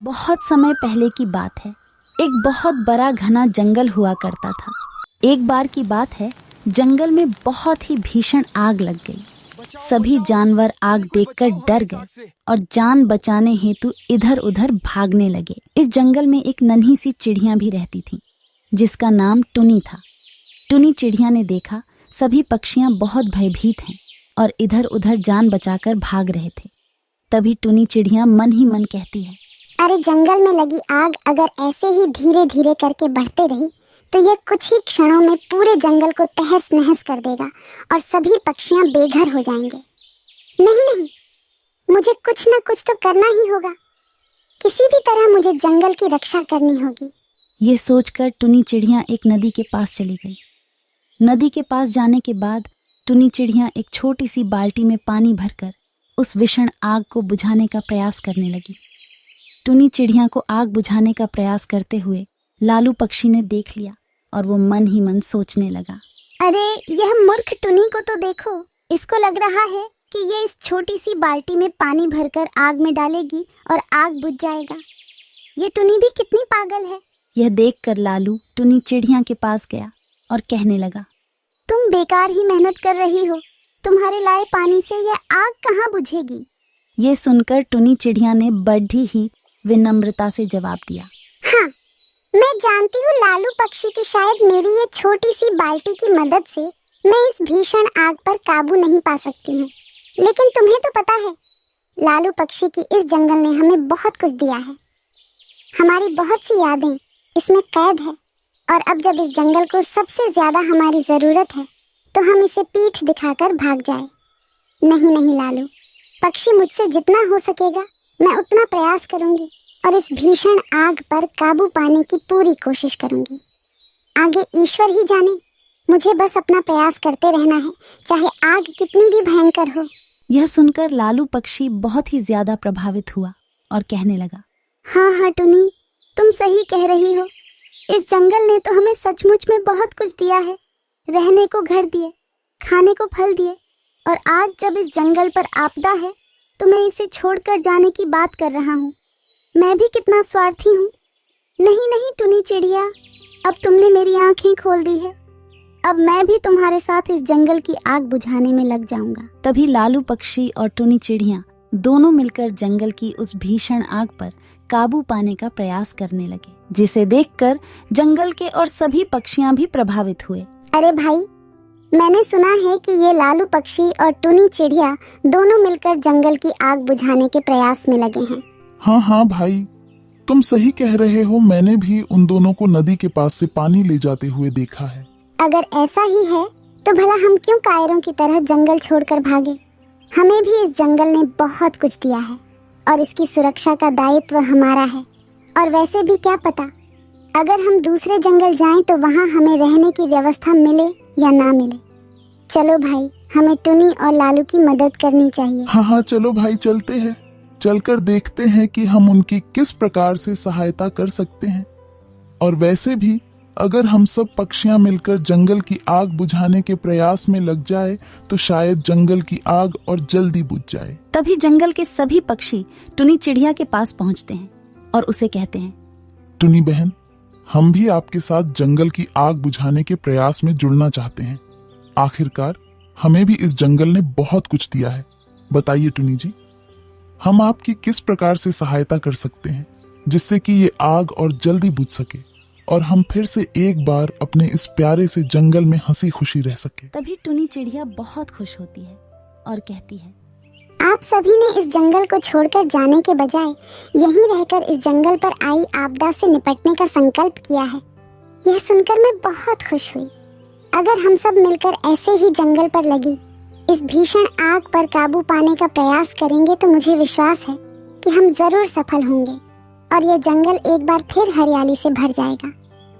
बहुत समय पहले की बात है। एक बहुत बड़ा घना जंगल हुआ करता था। एक बार की बात है, जंगल में बहुत ही भीषण आग लग गई। सभी जानवर आग देखकर डर गए और जान बचाने हेतु इधर उधर भागने लगे। इस जंगल में एक नन्ही सी चिड़िया भी रहती थी, जिसका नाम टुनी था। टुनी चिड़िया ने देखा सभी पक्षियां बहुत भयभीत हैं और इधर उधर जान बचाकर भाग रहे थे। तभी टुनी चिड़िया मन ही मन कहती है, अरे जंगल में लगी आग अगर ऐसे ही धीरे धीरे करके बढ़ते रही तो ये कुछ ही क्षणों में पूरे जंगल को तहस नहस कर देगा और सभी पक्षियां बेघर हो जाएंगे। नहीं, मुझे कुछ न कुछ तो करना ही होगा। किसी भी तरह मुझे जंगल की रक्षा करनी होगी। ये सोचकर टुनी चिड़िया एक नदी के पास चली गई। नदी के पास जाने के बाद टुनी चिड़िया एक छोटी सी बाल्टी में पानी भरकर उस भीषण आग को बुझाने का प्रयास करने लगी। टुनी चिड़िया को आग बुझाने का प्रयास करते हुए लालू पक्षी ने देख लिया और वो मन ही मन सोचने लगा, अरे यह मूर्ख टुनी को तो देखो, इसको लग रहा है कि ये इस छोटी सी बाल्टी में पानी भरकर आग में डालेगी और आग बुझ जाएगा। ये टुनी भी कितनी पागल है। यह देखकर लालू टुनी चिड़िया के पास गया और कहने लगा, तुम बेकार ही मेहनत कर रही हो, तुम्हारे लाए पानी से यह आग कहाँ बुझेगी। ये सुनकर टुनी चिड़िया ने बड़ी ही विनम्रता से जवाब दिया, हाँ, मैं जानती हूँ लालू पक्षी की शायद मेरी ये छोटी सी बाल्टी की मदद से मैं इस भीषण आग पर काबू नहीं पा सकती हूँ, लेकिन तुम्हें तो पता है लालू पक्षी की इस जंगल ने हमें बहुत कुछ दिया है। हमारी बहुत सी यादें इसमें कैद है और अब जब इस जंगल को सबसे ज्यादा हमारी जरूरत है तो हम इसे पीठ दिखाकर भाग जाए। नहीं लालू पक्षी, मुझसे जितना हो सकेगा मैं उतना प्रयास करूंगी और इस भीषण आग पर काबू पाने की पूरी कोशिश करूंगी। आगे ईश्वर ही जाने, मुझे बस अपना प्रयास करते रहना है, चाहे आग कितनी भी भयंकर हो। यह सुनकर लालू पक्षी बहुत ही ज्यादा प्रभावित हुआ और कहने लगा, हाँ टुनी, तुम सही कह रही हो। इस जंगल ने तो हमें सचमुच में बहुत कुछ दिया है। रहने को घर दिए, खाने को फल दिए, और आज जब इस जंगल पर आपदा है तो मैं इसे छोड़कर जाने की बात कर रहा हूँ। मैं भी कितना स्वार्थी हूँ। नहीं टुनी चिड़िया, अब तुमने मेरी आंखें खोल दी है। अब मैं भी तुम्हारे साथ इस जंगल की आग बुझाने में लग जाऊंगा। तभी लालू पक्षी और टुनी चिड़िया दोनों मिलकर जंगल की उस भीषण आग पर काबू पाने का प्रयास करने लगे, जिसे देखकर जंगल के और सभी पक्षियां भी प्रभावित हुए। अरे भाई, मैंने सुना है कि ये लालू पक्षी और टुनी चिड़िया दोनों मिलकर जंगल की आग बुझाने के प्रयास में लगे हैं। हाँ भाई, तुम सही कह रहे हो। मैंने भी उन दोनों को नदी के पास से पानी ले जाते हुए देखा है। अगर ऐसा ही है तो भला हम क्यों कायरों की तरह जंगल छोड़कर भागे। हमें भी इस जंगल ने बहुत कुछ दिया है और इसकी सुरक्षा का दायित्व हमारा है। और वैसे भी क्या पता, अगर हम दूसरे जंगल जाएं तो वहाँ हमें रहने की व्यवस्था मिले या ना मिले। चलो भाई, हमें टुनी और लालू की मदद करनी चाहिए। हाँ, चलो भाई, चलते हैं। चलकर देखते हैं कि हम उनकी किस प्रकार से सहायता कर सकते हैं। और वैसे भी अगर हम सब पक्षियां मिलकर जंगल की आग बुझाने के प्रयास में लग जाए तो शायद जंगल की आग और जल्दी बुझ जाए। तभी जंगल के सभी पक्षी टुनी चिड़िया के पास पहुंचते हैं और उसे कहते हैं, टुनी बहन, हम भी आपके साथ जंगल की आग बुझाने के प्रयास में जुड़ना चाहते हैं। आखिरकार हमें भी इस जंगल ने बहुत कुछ दिया है। बताइए टुनी जी, हम आपकी किस प्रकार से सहायता कर सकते हैं जिससे कि ये आग और जल्दी बुझ सके और हम फिर से एक बार अपने इस प्यारे से जंगल में हंसी खुशी रह सके। तभी टुनी चिड़िया बहुत खुश होती है और कहती है, आप सभी ने इस जंगल को छोड़कर जाने के बजाय यहीं रहकर इस जंगल पर आई आपदा से निपटने का संकल्प किया है। यह सुनकर मैं बहुत खुश हुई। अगर हम सब मिलकर ऐसे ही जंगल पर लगी इस भीषण आग पर काबू पाने का प्रयास करेंगे तो मुझे विश्वास है कि हम जरूर सफल होंगे और यह जंगल एक बार फिर हरियाली से भर जाएगा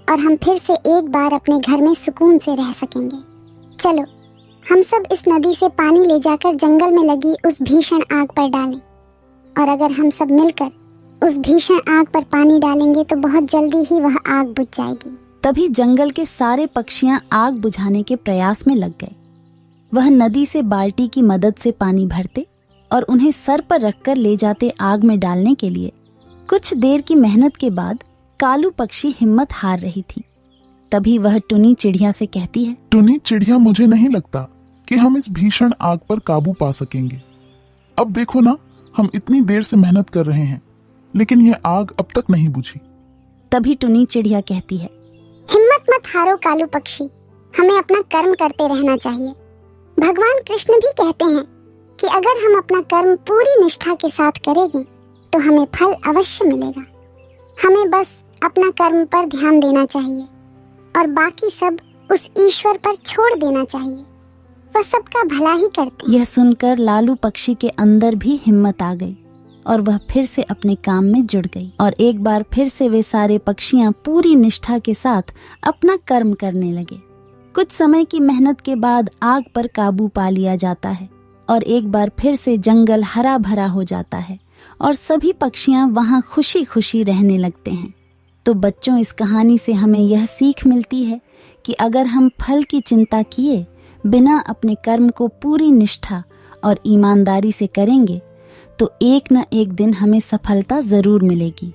और हम फिर से एक बार अपने घर में सुकून से रह सकेंगे। चलो, हम सब इस नदी से पानी ले जाकर जंगल में लगी उस भीषण आग पर डालें। और अगर हम सब मिलकर उस भीषण आग पर पानी डालेंगे तो बहुत जल्दी ही वह आग बुझ जाएगी। तभी जंगल के सारे पक्षियां आग बुझाने के प्रयास में लग गए। वह नदी से बाल्टी की मदद से पानी भरते और उन्हें सर पर रखकर ले जाते आग में डालने के लिए। कुछ देर की मेहनत के बाद कालू पक्षी हिम्मत हार रही थी। तभी वह टुनी चिड़िया से कहती है, टुनी चिड़िया, मुझे नहीं लगता कि हम इस भीषण आग पर काबू पा सकेंगे। अब देखो ना, हम इतनी देर से मेहनत कर रहे हैं लेकिन यह आग अब तक नहीं बुझी। तभी टुनी चिड़िया कहती है, हिम्मत मत हारो कालू पक्षी, हमें अपना कर्म करते रहना चाहिए। भगवान कृष्ण भी कहते हैं कि अगर हम अपना कर्म पूरी निष्ठा के साथ करेंगे तो हमें फल अवश्य मिलेगा। हमें बस अपना कर्म पर ध्यान देना चाहिए और बाकी सब उस ईश्वर पर छोड़ देना चाहिए। वह सबका भला ही करते हैं। यह सुनकर लालू पक्षी के अंदर भी हिम्मत आ गई और वह फिर से अपने काम में जुड़ गई और एक बार फिर से वे सारे पक्षियां पूरी निष्ठा के साथ अपना कर्म करने लगे। कुछ समय की मेहनत के बाद आग पर काबू पा लिया जाता है और एक बार फिर से जंगल हरा भरा हो जाता है और सभी पक्षियां वहां खुशी खुशी रहने लगते हैं। तो बच्चों, इस कहानी से हमें यह सीख मिलती है कि अगर हम फल की चिंता किए बिना अपने कर्म को पूरी निष्ठा और ईमानदारी से करेंगे तो एक न एक दिन हमें सफलता जरूर मिलेगी।